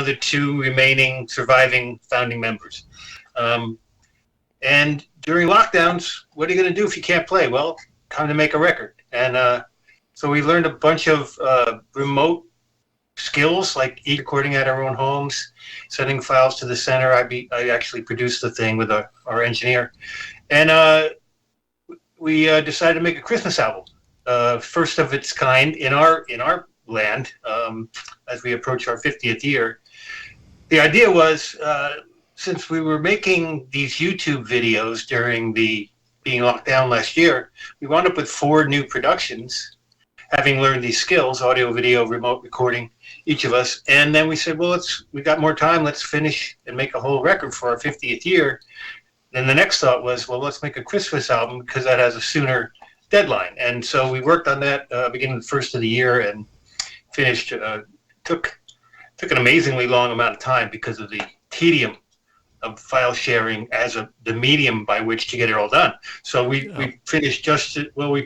other two remaining surviving founding members. And during lockdowns, what are you going to do if you can't play? Well, time to make a record. And so we learned a bunch of remote skills, like recording at our own homes, sending files to the center. I actually produced the thing with our engineer. And we decided to make a Christmas album, first of its kind in our land, as we approach our 50th year. The idea was, since we were making these YouTube videos during the being locked down last year, we wound up with 4 new productions, having learned these skills, audio, video, remote recording, each of us. And then we said, well, we got more time, let's finish and make a whole record for our 50th year. And the next thought was, well, let's make a Christmas album because that has a sooner deadline. And so we worked on that beginning of the first of the year and finished. Took an amazingly long amount of time because of the tedium of file sharing as the medium by which to get it all done. So we finished we were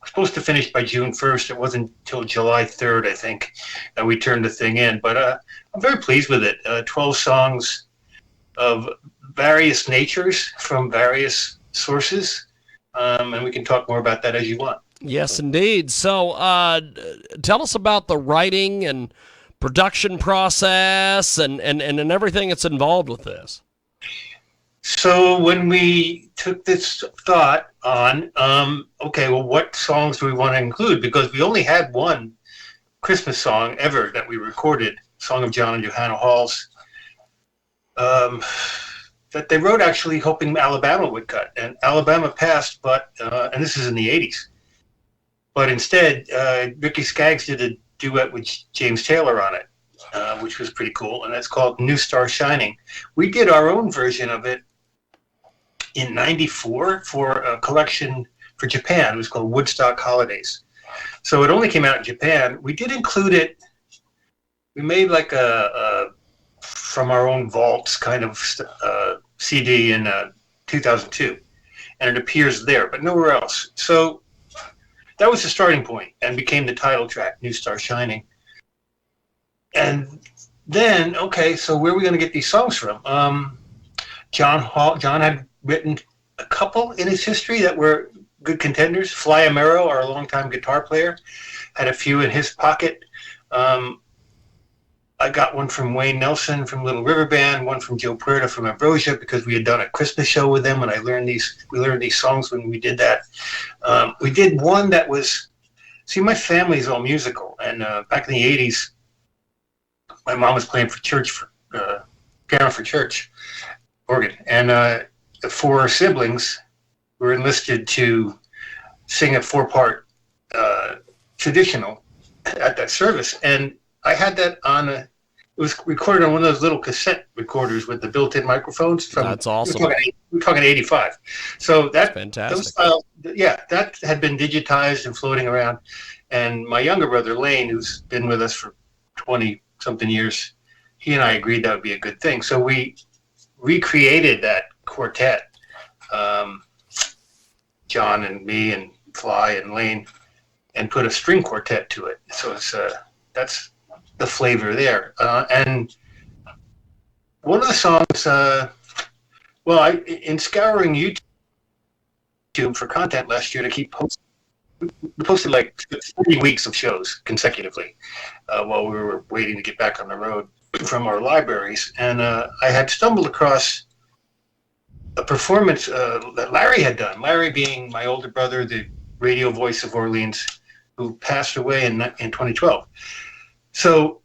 supposed to finish by June 1st. It wasn't until July 3rd, I think, that we turned the thing in. But I'm very pleased with it. 12 songs of various natures from various sources. And we can talk more about that as you want. Yes, indeed. So tell us about the writing and production process and everything that's involved with this. So when we took this thought on, okay, well, what songs do we want to include? Because we only had one Christmas song ever that we recorded, Song of John and Johanna Hall's, that they wrote actually hoping Alabama would cut. And Alabama passed, but and this is in the 80s. But instead, Ricky Skaggs did a duet with James Taylor on it, which was pretty cool. And that's called New Star Shining. We did our own version of it in 94 for a collection for Japan. It was called Woodstock Holidays. So it only came out in Japan. We did include it. We made like a from our own vaults kind of CD in 2002. And it appears there, but nowhere else. So that was the starting point and became the title track, New Star Shining. And then, okay, so where are we going to get these songs from? John had written a couple in his history that were good contenders. Fly Amero, our longtime guitar player, had a few in his pocket. I got one from Wayne Nelson from Little River Band, one from Joe Puerta from Ambrosia, because we had done a Christmas show with them, and we learned these songs when we did that. We did one that was, my family's all musical, and back in the 80s, my mom was playing for church, piano for church, organ, and the 4 siblings were enlisted to sing a 4-part traditional at that service, and I had that it was recorded on one of those little cassette recorders with the built-in microphones. That's awesome. We're talking 85. So that's fantastic. Those files, that had been digitized and floating around. And my younger brother, Lane, who's been with us for 20-something years, he and I agreed that would be a good thing. So we recreated that quartet, John and me and Fly and Lane, and put a string quartet to it. So it's that's the flavor there. And one of the songs, in scouring YouTube for content last year to keep posting, we posted like 40 weeks of shows consecutively while we were waiting to get back on the road from our libraries. And I had stumbled across a performance that Larry had done. Larry being my older brother, the radio voice of Orleans, who passed away in 2012. So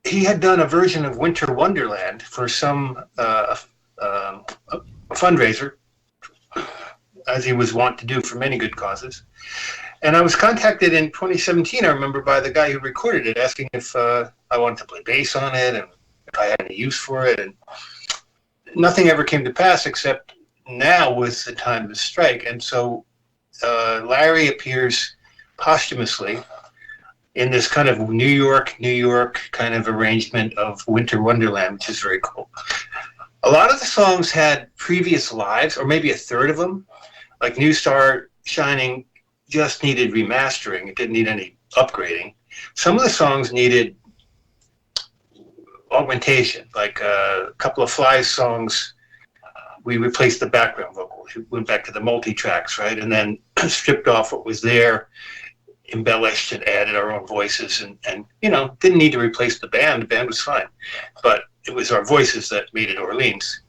he had done a version of Winter Wonderland for some a fundraiser, as he was wont to do for many good causes. And I was contacted in 2017, I remember, by the guy who recorded it, asking if I wanted to play bass on it and if I had any use for it. And nothing ever came to pass, except now was the time to strike. And so Larry appears posthumously in this kind of New York kind of arrangement of Winter Wonderland, which is very cool. A lot of the songs had previous lives, or maybe a third of them. Like New Star Shining just needed remastering. It didn't need any upgrading. Some of the songs needed augmentation, like a couple of Flies songs. We replaced the background vocals. We went back to the multi-tracks, right? And then stripped off what was there, embellished and added our own voices, and didn't need to replace the band. The band was fine. But it was our voices that made it Orleans.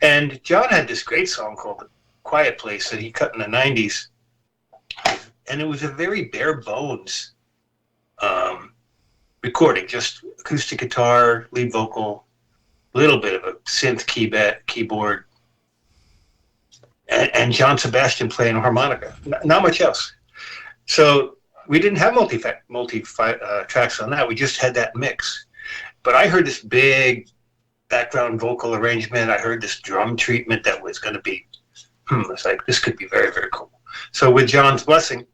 And John had this great song called Quiet Place that he cut in the 90s. And it was a very bare bones recording, just acoustic guitar, lead vocal, a little bit of a synth keyboard, and John Sebastian playing harmonica. Not much else. So we didn't have multi tracks on that. We just had that mix. But I heard this big background vocal arrangement. I heard this drum treatment that was going to be, it's like, this could be very, very cool. So with John's blessing,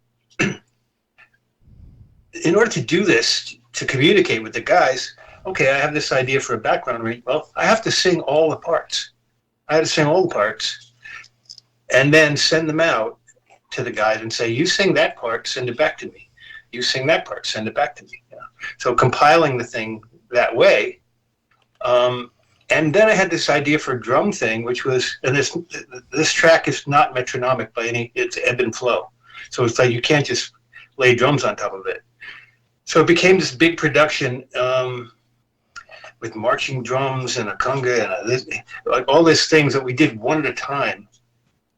in order to do this, to communicate with the guys, okay, I have this idea for a background read. Well, I have to sing all the parts. I had to sing all the parts and then send them out to the guys and say, you sing that part, send it back to me. You sing that part, send it back to me. So compiling the thing that way. And then I had this idea for a drum thing, which was, and this track is not metronomic by any, it's ebb and flow. So it's like you can't just lay drums on top of it. So it became this big production with marching drums and a conga and like all these things that we did one at a time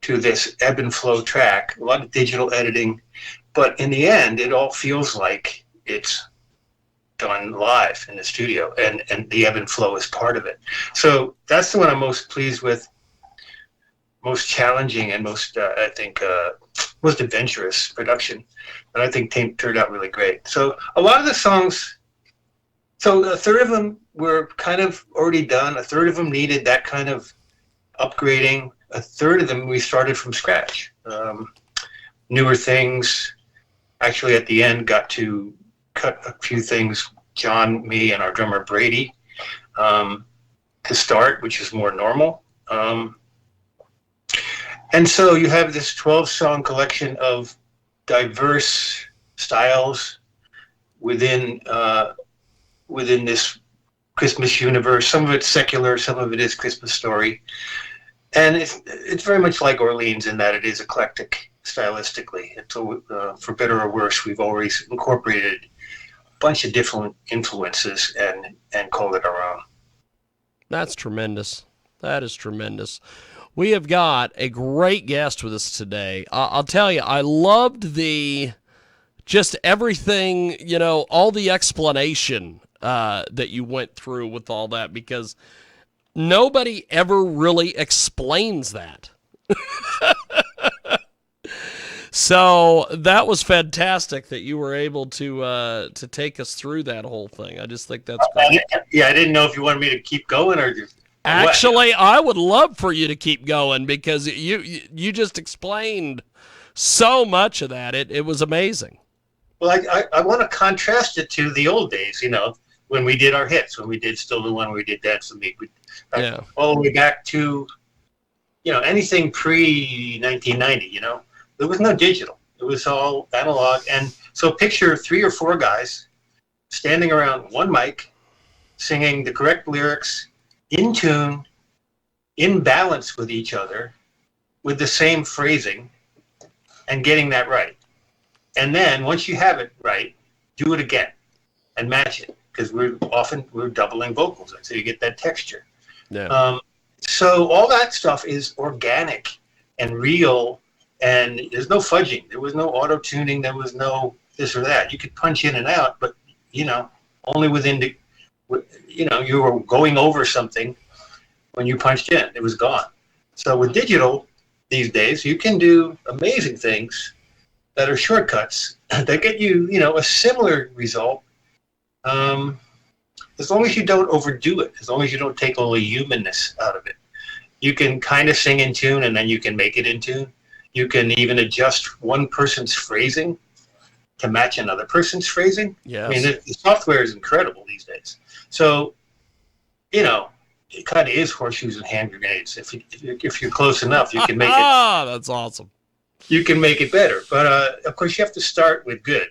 to this ebb and flow track, a lot of digital editing. But in the end, it all feels like it's done live in the studio, and the ebb and flow is part of it. So that's the one I'm most pleased with, most challenging, and most, I think, most adventurous production. And I think turned out really great. So a lot of the songs, so a third of them were kind of already done. A third of them needed that kind of upgrading. A third of them we started from scratch. Newer things. Actually, at the end, got to cut a few things, John, me, and our drummer Brady, to start, which is more normal. And so you have this 12-song collection of diverse styles within this Christmas universe. Some of it's secular, some of it is Christmas story. And it's very much like Orleans in that it is eclectic stylistically. So, for better or worse, we've always incorporated a bunch of different influences and called it our own. That's tremendous. That is tremendous. We have got a great guest with us today. I'll tell you, I loved just everything, all the explanation that you went through with all that, because nobody ever really explains that. So that was fantastic that you were able to take us through that whole thing. I just think that's great. Yeah, I didn't know if you wanted me to keep going or just... Actually, I would love for you to keep going, because you just explained so much of that. It was amazing. Well, I want to contrast it to the old days, when we did our hits, when we did Still the One, we did Dance with Me. All the way back to, anything pre-1990, There was no digital. It was all analog. And so picture 3 or 4 guys standing around one mic, singing the correct lyrics, in tune, in balance with each other, with the same phrasing, and getting that right. And then once you have it right, do it again and match it, because we're doubling vocals, so you get that texture. Yeah. So all that stuff is organic and real, and there's no fudging. There was no auto tuning. There was no this or that. You could punch in and out, but only within the. You were going over something when you punched in. It was gone. So with digital these days, you can do amazing things that are shortcuts that get you, a similar result. As long as you don't overdo it, as long as you don't take all the humanness out of it. You can kind of sing in tune, and then you can make it in tune. You can even adjust one person's phrasing to match another person's phrasing. Yes. I mean, the software is incredible these days. So, it kind of is horseshoes and hand grenades. If you're close enough, you can make it. That's awesome. You can make it better. But, of course, you have to start with good,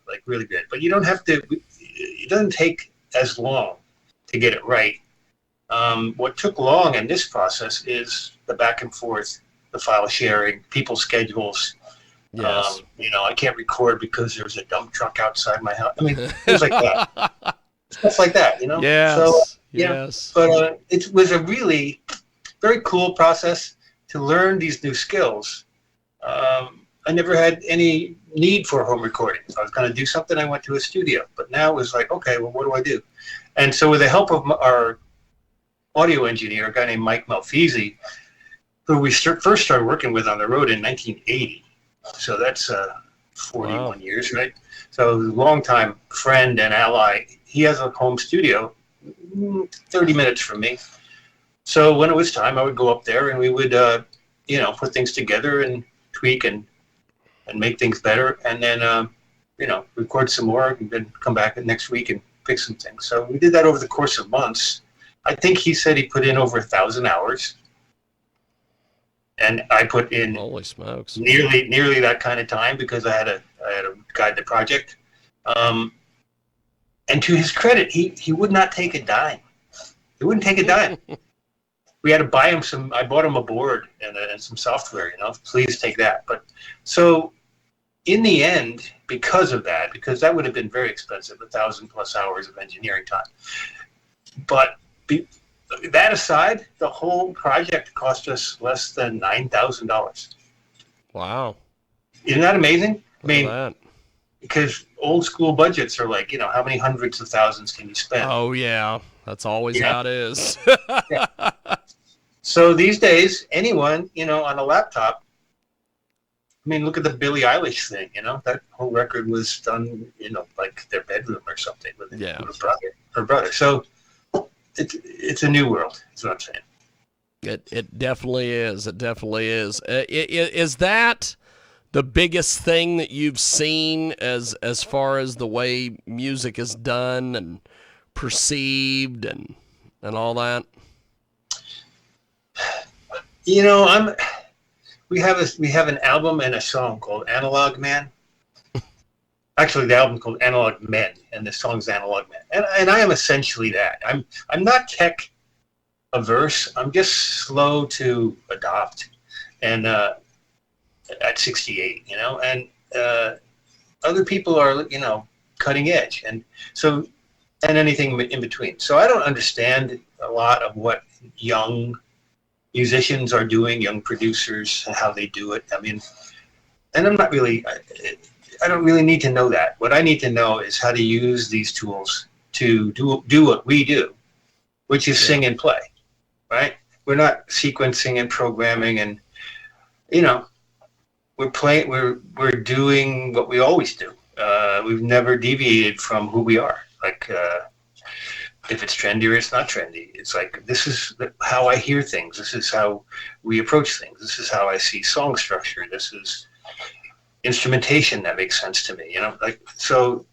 like really good. But you don't have to. It doesn't take as long to get it right. What took long in this process is the back and forth, the file sharing, people's schedules. Yes. I can't record because there's a dump truck outside my house. I mean, things like that. Stuff like that, So, Yes. Yes. but it was a really very cool process to learn these new skills. I never had any need for home recording. If I was going to do something, I went to a studio. But now it was like, okay, well, what do I do? And so with the help of our audio engineer, a guy named Mike Malfisi, who we first started working with on the road in 1980. So that's 41 years, right? So longtime friend and ally. He has a home studio 30 minutes from me. So when it was time, I would go up there and we would, put things together and tweak and make things better. And then, record some more and then come back next week and fix some things. So we did that over the course of months. I think he said he put in over 1,000 hours. And I put in holy smokes, nearly that kind of time because I had to guide the project. And to his credit, he would not take a dime. He wouldn't take a dime. We had to buy him I bought him a board and some software, please take that. But so in the end, because that would have been very expensive, 1,000+ hours of engineering time. But that aside, the whole project cost us less than $9,000. Wow. Isn't that amazing? That. Because old school budgets are like, how many hundreds of thousands can you spend? Oh, yeah. That's always how it is. Yeah. So these days, anyone, on a laptop, look at the Billie Eilish thing, that whole record was done, like their bedroom or something with her brother. So it's a new world, is what I'm saying. It definitely is. It definitely is. Is that the biggest thing that you've seen as far as the way music is done and perceived and all that? We have an album and a song called Analog Man. Actually, the album's called Analog Men, and the song's Analog Man. And I am essentially that. I'm not tech averse. I'm just slow to adopt. And at 68, and other people are, cutting edge, and anything in between. So I don't understand a lot of what young musicians are doing, young producers, and how they do it. And I'm not really. I don't really need to know that. What I need to know is how to use these tools to do what we do, which is sing and play, right? We're not sequencing and programming, and we're doing what we always do. We've never deviated from who we are. Like if it's trendy or it's not trendy, it's like this is how I hear things. This is how we approach things. This is how I see song structure. This is instrumentation that makes sense to me, so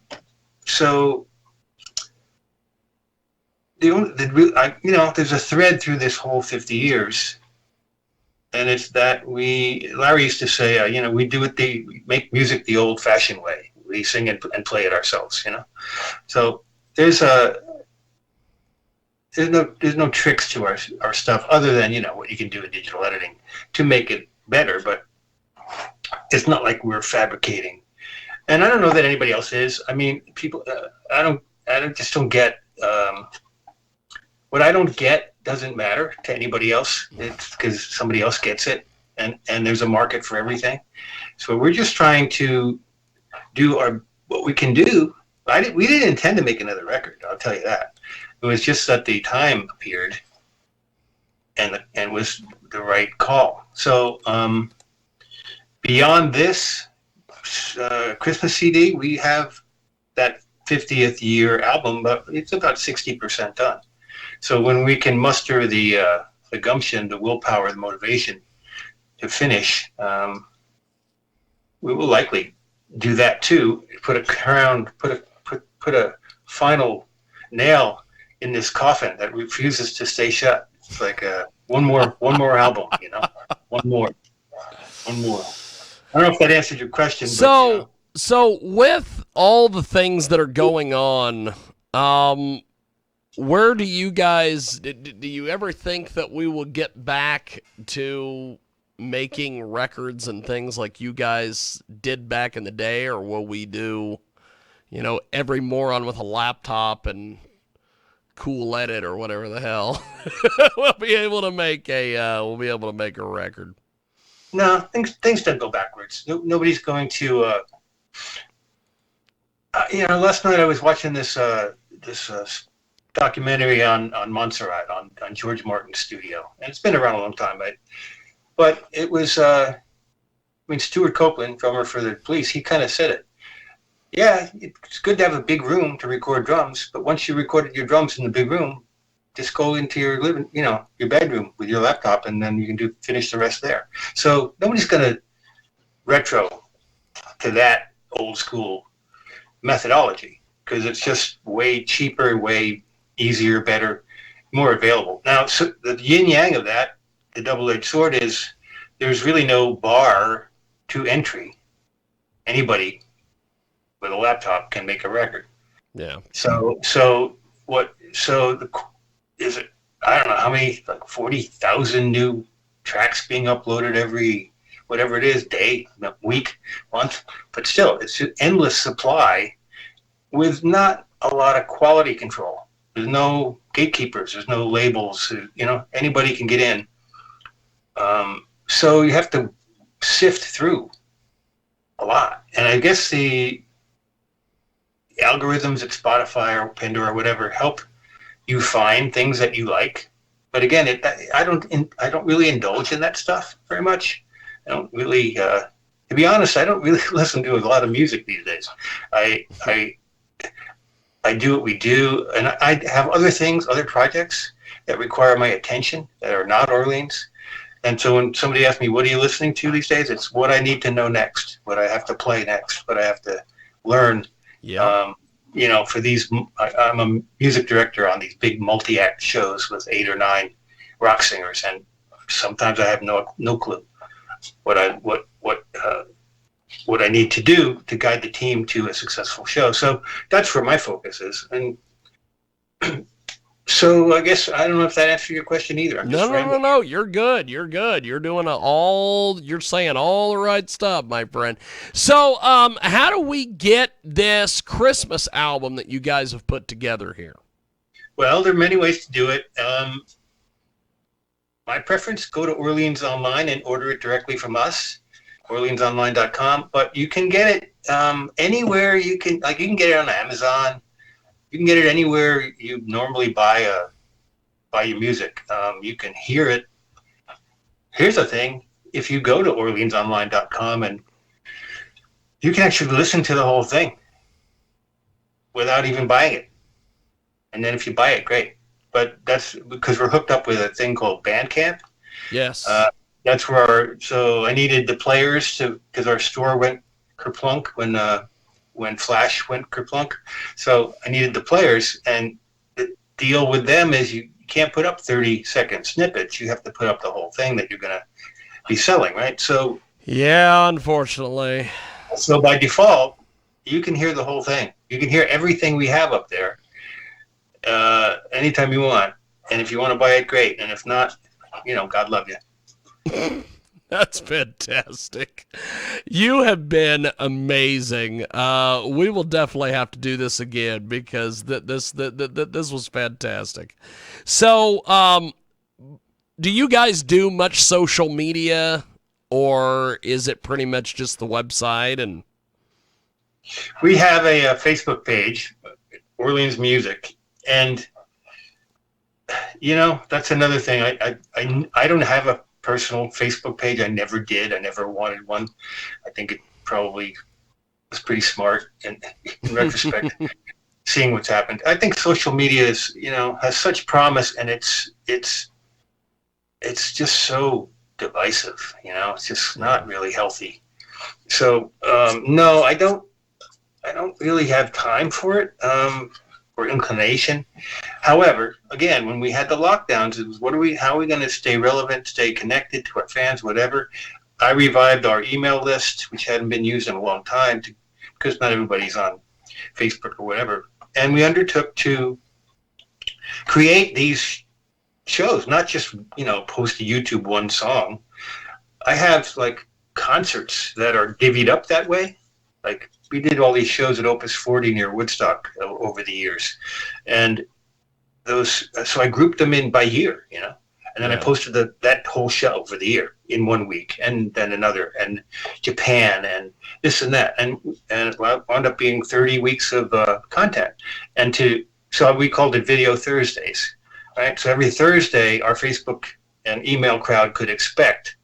there's a thread through this whole 50 years, and it's that Larry used to say, we make music the old-fashioned way. We sing and play it ourselves, So there's no tricks to our stuff other than what you can do in digital editing to make it better, but it's not like we're fabricating. And I don't know that anybody else is. People, I just don't get, what I don't get doesn't matter to anybody else. It's because somebody else gets it, and there's a market for everything. So we're just trying to do what we can do. We didn't intend to make another record, I'll tell you that. It was just that the time appeared and was the right call. So, beyond this Christmas CD, we have that 50th year album, but it's about 60% done. So when we can muster the gumption, the willpower, the motivation to finish, we will likely do that too. Put a final nail in this coffin that refuses to stay shut. It's like one more album, one more. I don't know if that answered your question. So with all the things that are going on, where do you guys, do you ever think that we will get back to making records and things like you guys did back in the day, or will we do, every moron with a laptop and Cool Edit or whatever the hell we'll be able to make a record? No, things don't go backwards. Nobody's going to. Last night I was watching this documentary on Montserrat on George Martin's studio, and it's been around a long time, but it was. Stuart Copeland, drummer for the Police, he kind of said it. Yeah, it's good to have a big room to record drums, but once you recorded your drums in the big room, just go into your your bedroom with your laptop, and then you can finish the rest there. So nobody's going to retro to that old school methodology because it's just way cheaper, way easier, better, more available. Now, so the yin yang of that, the double-edged sword is there's really no bar to entry. Anybody with a laptop can make a record. Yeah. So what? So is it? I don't know how many, like 40,000 new tracks being uploaded every whatever it is, day, week, month. But still, it's an endless supply with not a lot of quality control. There's no gatekeepers. There's no labels. Anybody can get in. So you have to sift through a lot. And I guess the algorithms at Spotify or Pandora or whatever help you find things that you like. But again, I don't really indulge in that stuff very much. I don't really, to be honest, I don't really listen to a lot of music these days. I do what we do, and I have other projects that require my attention that are not Orleans. And so when somebody asks me, what are you listening to these days? It's what I need to know next, what I have to play next, what I have to learn. Yeah. For these, I'm a music director on these big multi-act shows with 8 or 9 rock singers, and sometimes I have no clue what I need to do to guide the team to a successful show. So that's where my focus is. And so I guess I don't know if that answered your question either. No. You're good. You're doing you're saying all the right stuff, my friend. So, how do we get this Christmas album that you guys have put together here? Well, there are many ways to do it. My preference, go to Orleans Online and order it directly from us, orleansonline.com. But you can get it anywhere. You can get it on Amazon. You can get it anywhere you normally buy your music. You can hear it. Here's the thing. If you go to orleansonline.com, and you can actually listen to the whole thing without even buying it. And then if you buy it, great. But that's because we're hooked up with a thing called Bandcamp. Yes. That's where so I needed the players because our store went kerplunk when Flash went kerplunk. So I needed the players, and the deal with them is you can't put up 30-second snippets. You have to put up the whole thing that you're going to be selling, right? So yeah, unfortunately. So by default, you can hear the whole thing. You can hear everything we have up there anytime you want. And if you want to buy it, great. And if not, God love you. That's fantastic. You have been amazing. We will definitely have to do this again because this was fantastic. So, do you guys do much social media, or is it pretty much just the website? And we have a Facebook page, Orleans Music, and that's another thing. I don't have a personal Facebook page. I never did. I never wanted one. I think it probably was pretty smart in retrospect, seeing what's happened. I think social media is, has such promise, and it's just so divisive. It's just not really healthy. So no, I don't really have time for it. Or inclination. However, again, when we had the lockdowns, it was how are we going to stay relevant, stay connected to our fans, whatever. I revived our email list, which hadn't been used in a long time because not everybody's on Facebook or whatever. And we undertook to create these shows, not just, post to YouTube one song. I have like concerts that are divvied up that way. Like we did all these shows at Opus 40 near Woodstock over the years. And so I grouped them in by year, and then I posted that whole show for the year in 1 week, and then another, and Japan, and this and that, and it wound up being 30 weeks of content. So we called it Video Thursdays, right? So every Thursday, our Facebook and email crowd could expect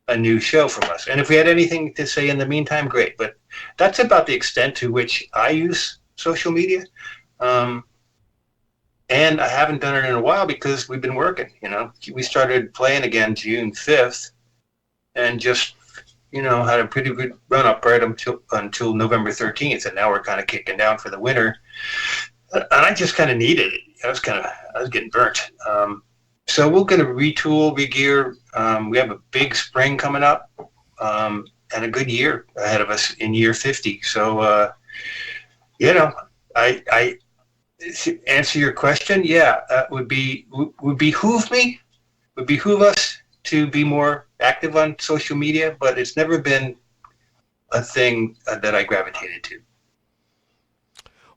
a new show from us, and if we had anything to say in the meantime, great. But that's about the extent to which I use social media. And I haven't done it in a while because we've been working, We started playing again June 5th and just, had a pretty good run up right until November 13th. And now we're kind of kicking down for the winter. And I just kind of needed it. I was getting burnt. So we're going to retool, regear. We have a big spring coming up and a good year ahead of us in year 50. So, to answer your question, would behoove us to be more active on social media, but it's never been a thing that I gravitated to.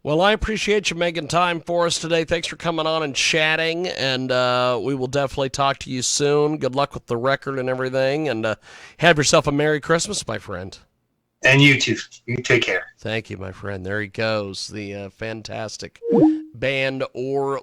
Well, I appreciate you making time for us today. Thanks for coming on and chatting, and we will definitely talk to you soon. Good luck with the record and everything, and have yourself a Merry Christmas, my friend. And you too. You take care. Thank you, my friend. There he goes, the fantastic band Orleans.